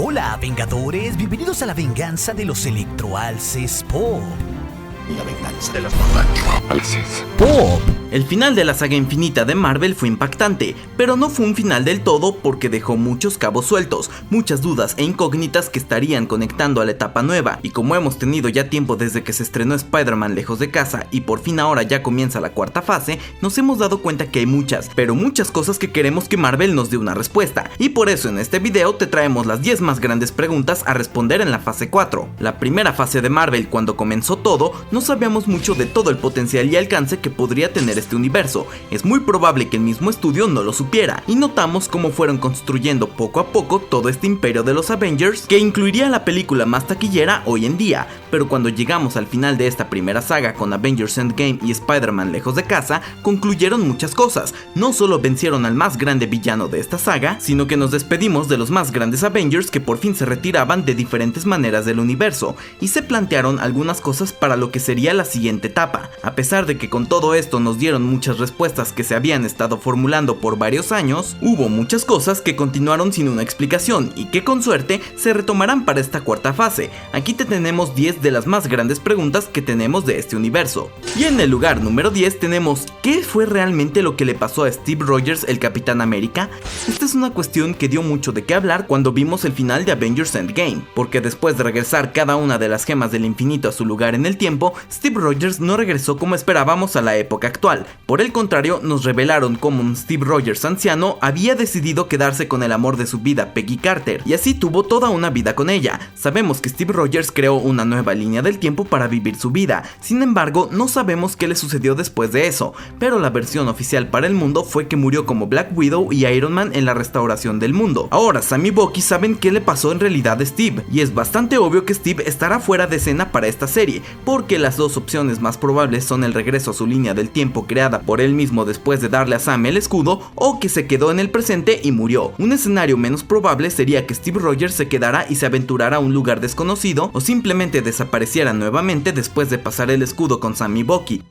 Hola, Vengadores, bienvenidos a la venganza de los electroalces Pop. La venganza de los electroalces Pop. El final de la saga infinita de Marvel fue impactante, pero no fue un final del todo porque dejó muchos cabos sueltos, muchas dudas e incógnitas que estarían conectando a la etapa nueva, y como hemos tenido ya tiempo desde que se estrenó Spider-Man Lejos de Casa y por fin ahora ya comienza la cuarta fase, nos hemos dado cuenta que hay muchas cosas que queremos que Marvel nos dé una respuesta, y por eso en este video te traemos las 10 más grandes preguntas a responder en la fase 4. La primera fase de Marvel, cuando comenzó todo, no sabíamos mucho de todo el potencial y alcance que podría tener este universo. Es muy probable que el mismo estudio no lo supiera, y notamos cómo fueron construyendo poco a poco todo este imperio de los Avengers, que incluiría la película más taquillera hoy en día. Pero cuando llegamos al final de esta primera saga con Avengers Endgame y Spider-Man Lejos de Casa, concluyeron muchas cosas. No solo vencieron al más grande villano de esta saga, sino que nos despedimos de los más grandes Avengers que por fin se retiraban de diferentes maneras del universo, y se plantearon algunas cosas para lo que sería la siguiente etapa. A pesar de que con todo esto nos dieron muchas respuestas que se habían estado formulando por varios años, hubo muchas cosas que continuaron sin una explicación y que con suerte se retomarán para esta cuarta fase. Aquí te tenemos 10 de las más grandes preguntas que tenemos de este universo. Y en el lugar número 10 tenemos: ¿qué fue realmente lo que le pasó a Steve Rogers, el Capitán América? Esta es una cuestión que dio mucho de qué hablar cuando vimos el final de Avengers Endgame, porque después de regresar cada una de las gemas del infinito a su lugar en el tiempo, Steve Rogers no regresó como esperábamos a la época actual. Por el contrario, nos revelaron cómo un Steve Rogers anciano había decidido quedarse con el amor de su vida, Peggy Carter, y así tuvo toda una vida con ella. Sabemos que Steve Rogers creó una nueva línea del tiempo para vivir su vida, sin embargo no sabemos qué le sucedió después de eso, pero la versión oficial para el mundo fue que murió como Black Widow y Iron Man en la restauración del mundo. Ahora Sam y Bucky saben qué le pasó en realidad a Steve, y es bastante obvio que Steve estará fuera de escena para esta serie, porque las dos opciones más probables son el regreso a su línea del tiempo creada por él mismo después de darle a Sam el escudo, o que se quedó en el presente y murió. Un escenario menos probable sería que Steve Rogers se quedara y se aventurara a un lugar desconocido, o simplemente desapareciera nuevamente después de pasar el escudo con Sam y Bucky.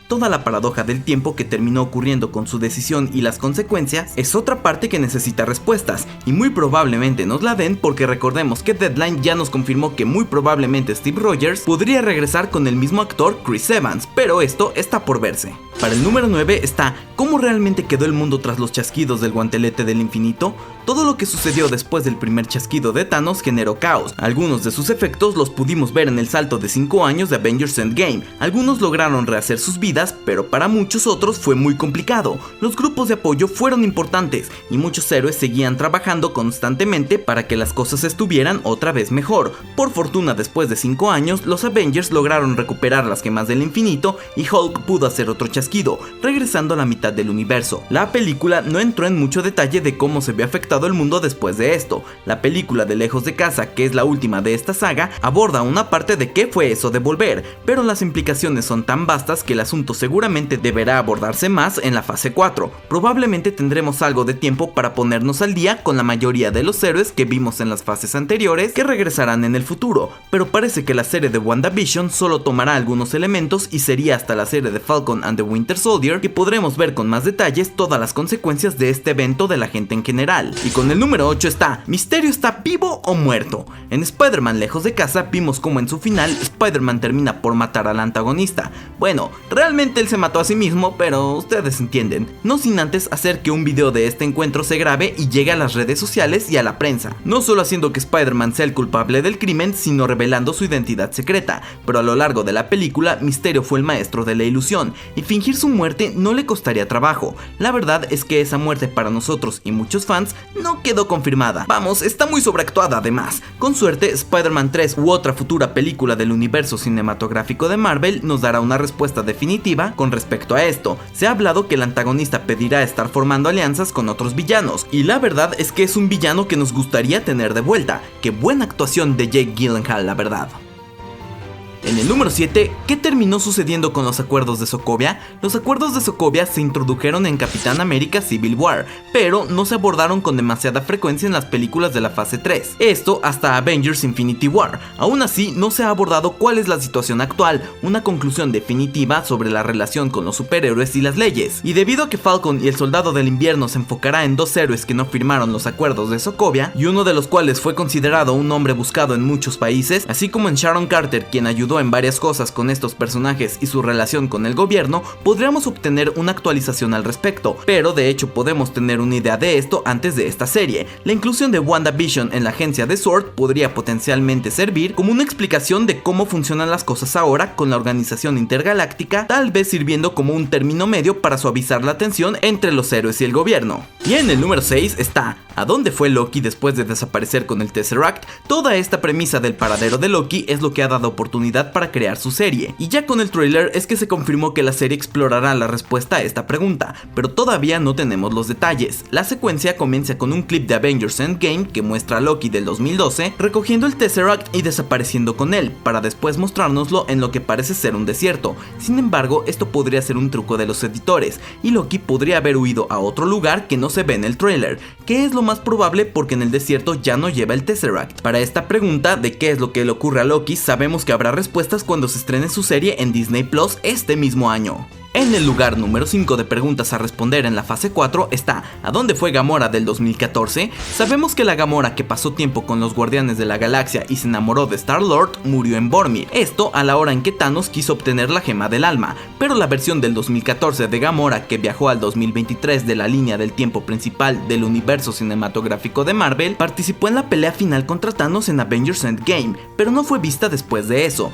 Toda la paradoja del tiempo que terminó ocurriendo con su decisión y las consecuencias es otra parte que necesita respuestas, y muy probablemente nos la den porque recordemos que Deadline ya nos confirmó que muy probablemente Steve Rogers podría regresar con el mismo actor Chris Evans, pero esto está por verse. Para el número 9 está: ¿cómo realmente quedó el mundo tras los chasquidos del guantelete del infinito? Todo lo que sucedió después del primer chasquido de Thanos generó caos. Algunos de sus efectos los pudimos ver en el salto de 5 años de Avengers Endgame. Algunos lograron rehacer sus vidas, pero para muchos otros fue muy complicado. Los grupos de apoyo fueron importantes y muchos héroes seguían trabajando constantemente para que las cosas estuvieran otra vez mejor. Por fortuna, después de 5 años, los Avengers lograron recuperar las gemas del infinito y Hulk pudo hacer otro chasquido, regresando a la mitad del universo. La película no entró en mucho detalle de cómo se vio afectado el mundo después de esto. La película de Lejos de Casa, que es la última de esta saga, aborda una parte de qué fue eso de volver, pero las implicaciones son tan vastas que el asunto seguramente deberá abordarse más en la fase 4. Probablemente tendremos algo de tiempo para ponernos al día con la mayoría de los héroes que vimos en las fases anteriores que regresarán en el futuro, pero parece que la serie de WandaVision solo tomará algunos elementos y sería hasta la serie de Falcon and the Winter Soldier que podremos ver con más detalles todas las consecuencias de este evento de la gente en general. Y con el número 8 está: ¿Misterio está vivo o muerto? En Spider-Man Lejos de Casa vimos como en su final Spider-Man termina por matar al antagonista. Bueno, realmente él se mató a sí mismo, pero ustedes entienden. No sin antes hacer que un video de este encuentro se grabe y llegue a las redes sociales y a la prensa, no solo haciendo que Spider-Man sea el culpable del crimen, sino revelando su identidad secreta. Pero a lo largo de la película, Misterio fue el maestro de la ilusión, y fingir su muerte no le costaría trabajo. La verdad es que esa muerte para nosotros y muchos fans no quedó confirmada. Vamos, está muy sobreactuada además. Con suerte, Spider-Man 3 u otra futura película del universo cinematográfico de Marvel nos dará una respuesta definitiva con respecto a esto. Se ha hablado que el antagonista pedirá estar formando alianzas con otros villanos, y la verdad es que es un villano que nos gustaría tener de vuelta. Qué buena actuación de Jake Gyllenhaal, la verdad. En el número 7, ¿qué terminó sucediendo con los acuerdos de Sokovia? Los acuerdos de Sokovia se introdujeron en Capitán América Civil War, pero no se abordaron con demasiada frecuencia en las películas de la fase 3. Esto hasta Avengers Infinity War. Aún así, no se ha abordado cuál es la situación actual, una conclusión definitiva sobre la relación con los superhéroes y las leyes. Y debido a que Falcon y el Soldado del Invierno se enfocará en dos héroes que no firmaron los acuerdos de Sokovia, y uno de los cuales fue considerado un hombre buscado en muchos países, así como en Sharon Carter, quien ayudó en varias cosas con estos personajes y su relación con el gobierno, podríamos obtener una actualización al respecto, pero de hecho podemos tener una idea de esto antes de esta serie. La inclusión de WandaVision en la agencia de S.W.O.R.D. podría potencialmente servir como una explicación de cómo funcionan las cosas ahora con la organización intergaláctica, tal vez sirviendo como un término medio para suavizar la tensión entre los héroes y el gobierno. Y en el número 6 está ¿a dónde fue Loki después de desaparecer con el Tesseract? Toda esta premisa del paradero de Loki es lo que ha dado oportunidad para crear su serie, y ya con el tráiler es que se confirmó que la serie explorará la respuesta a esta pregunta, pero todavía no tenemos los detalles. La secuencia comienza con un clip de Avengers Endgame que muestra a Loki del 2012 recogiendo el Tesseract y desapareciendo con él, para después mostrárnoslo en lo que parece ser un desierto. Sin embargo, esto podría ser un truco de los editores, y Loki podría haber huido a otro lugar que no se ve en el tráiler, que es lo más probable porque en el desierto ya no lleva el Tesseract. Para esta pregunta de qué es lo que le ocurre a Loki, sabemos que habrá respuestas cuando se estrene su serie en Disney Plus este mismo año. En el lugar número 5 de preguntas a responder en la fase 4 está ¿a dónde fue Gamora del 2014? Sabemos que la Gamora que pasó tiempo con los Guardianes de la Galaxia y se enamoró de Star-Lord murió en Vormir, esto a la hora en que Thanos quiso obtener la gema del alma, pero la versión del 2014 de Gamora que viajó al 2023 de la línea del tiempo principal del universo cinematográfico de Marvel participó en la pelea final contra Thanos en Avengers Endgame, pero no fue vista después de eso.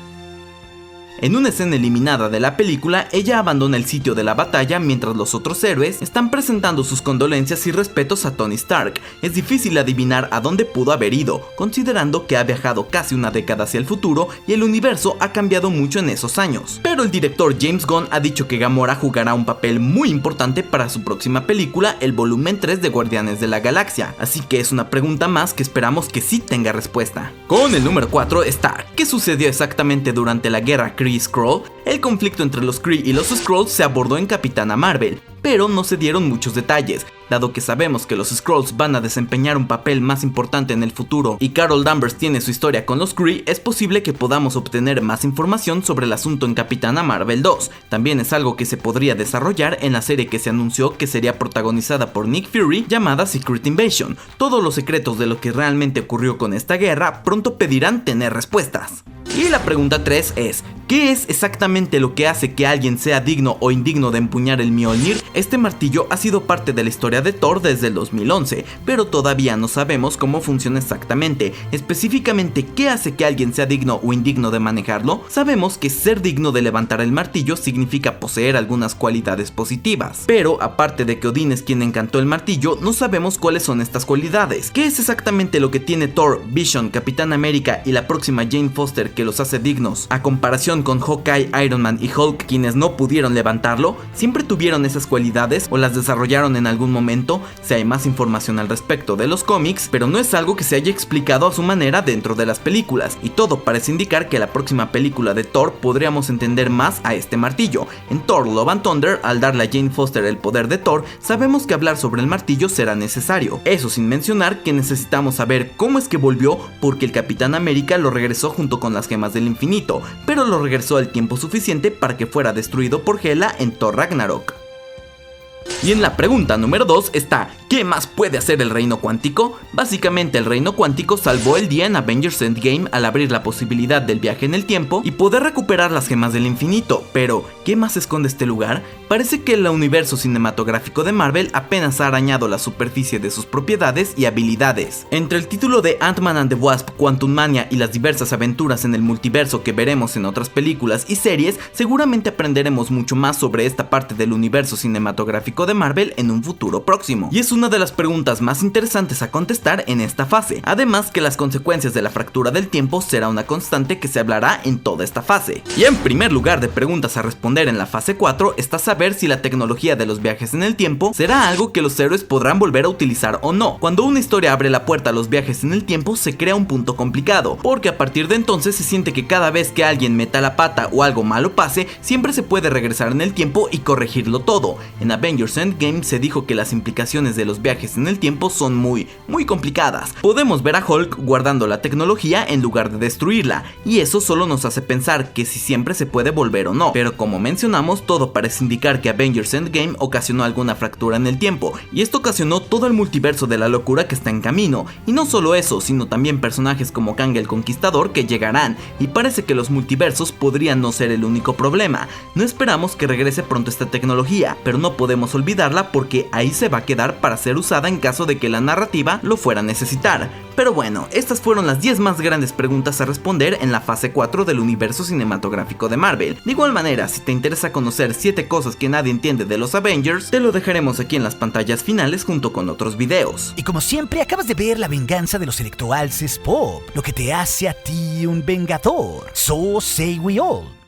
En una escena eliminada de la película, ella abandona el sitio de la batalla mientras los otros héroes están presentando sus condolencias y respetos a Tony Stark. Es difícil adivinar a dónde pudo haber ido, considerando que ha viajado casi una década hacia el futuro y el universo ha cambiado mucho en esos años. Pero el director James Gunn ha dicho que Gamora jugará un papel muy importante para su próxima película, el volumen 3 de Guardianes de la Galaxia, así que es una pregunta más que esperamos que sí tenga respuesta. Con el número 4 está ¿qué sucedió exactamente durante la guerra Kree-Skrull? El conflicto entre los Kree y los Skrulls se abordó en Capitana Marvel, pero no se dieron muchos detalles. Dado que sabemos que los Skrulls van a desempeñar un papel más importante en el futuro y Carol Danvers tiene su historia con los Kree, es posible que podamos obtener más información sobre el asunto en Capitana Marvel 2. También es algo que se podría desarrollar en la serie que se anunció que sería protagonizada por Nick Fury, llamada Secret Invasion. Todos los secretos de lo que realmente ocurrió con esta guerra pronto pedirán tener respuestas. Y la pregunta 3 es, ¿qué es exactamente lo que hace que alguien sea digno o indigno de empuñar el Mjolnir? Este martillo ha sido parte de la historia de Thor desde el 2011, pero todavía no sabemos cómo funciona exactamente. Específicamente, ¿qué hace que alguien sea digno o indigno de manejarlo? Sabemos que ser digno de levantar el martillo significa poseer algunas cualidades positivas, pero aparte de que Odín es quien encantó el martillo, no sabemos cuáles son estas cualidades. ¿Qué es exactamente lo que tiene Thor, Vision, Capitán América y la próxima Jane Foster que los hace dignos, a comparación con Hawkeye, Iron Man y Hulk, quienes no pudieron levantarlo? ¿Siempre tuvieron esas cualidades o las desarrollaron en algún momento? Si hay más información al respecto de los cómics, pero no es algo que se haya explicado a su manera dentro de las películas, y todo parece indicar que la próxima película de Thor podríamos entender más a este martillo. En Thor Love and Thunder, al darle a Jane Foster el poder de Thor, sabemos que hablar sobre el martillo será necesario, eso sin mencionar que necesitamos saber cómo es que volvió, porque el Capitán América lo regresó junto con las gemas del infinito, pero lo regresó el tiempo suficiente para que fuera destruido por Hela en Thor Ragnarok. Y en la pregunta número 2 está, ¿qué más puede hacer el reino cuántico? Básicamente el reino cuántico salvó el día en Avengers Endgame al abrir la posibilidad del viaje en el tiempo y poder recuperar las gemas del infinito, pero ¿qué más esconde este lugar? Parece que el universo cinematográfico de Marvel apenas ha arañado la superficie de sus propiedades y habilidades. Entre el título de Ant-Man and the Wasp, Quantum Mania y las diversas aventuras en el multiverso que veremos en otras películas y series, seguramente aprenderemos mucho más sobre esta parte del universo cinematográfico cinematográfico de Marvel en un futuro próximo. Y es una de las preguntas más interesantes a contestar en esta fase, además que las consecuencias de la fractura del tiempo será una constante que se hablará en toda esta fase. Y en primer lugar de preguntas a responder en la fase 4 está saber si la tecnología de los viajes en el tiempo será algo que los héroes podrán volver a utilizar o no. Cuando una historia abre la puerta a los viajes en el tiempo se crea un punto complicado, porque a partir de entonces se siente que cada vez que alguien meta la pata o algo malo pase, siempre se puede regresar en el tiempo y corregirlo todo. En Avengers Endgame se dijo que las implicaciones de los viajes en el tiempo son muy complicadas. Podemos ver a Hulk guardando la tecnología en lugar de destruirla, y eso solo nos hace pensar que si siempre se puede volver o no. Pero como mencionamos, todo parece indicar que Avengers Endgame ocasionó alguna fractura en el tiempo, y esto ocasionó todo el multiverso de la locura que está en camino. Y no solo eso, sino también personajes como Kang el Conquistador que llegarán, y parece que los multiversos podrían no ser el único problema. No esperamos que regrese pronto esta tecnología, pero no podemos olvidarla porque ahí se va a quedar para ser usada en caso de que la narrativa lo fuera a necesitar. Pero bueno, estas fueron las 10 más grandes preguntas a responder en la fase 4 del universo cinematográfico de Marvel. De igual manera, si te interesa conocer 7 cosas que nadie entiende de los Avengers, te lo dejaremos aquí en las pantallas finales junto con otros videos. Y como siempre, acabas de ver la venganza de los electroalces pop, lo que te hace a ti un vengador. So say we all.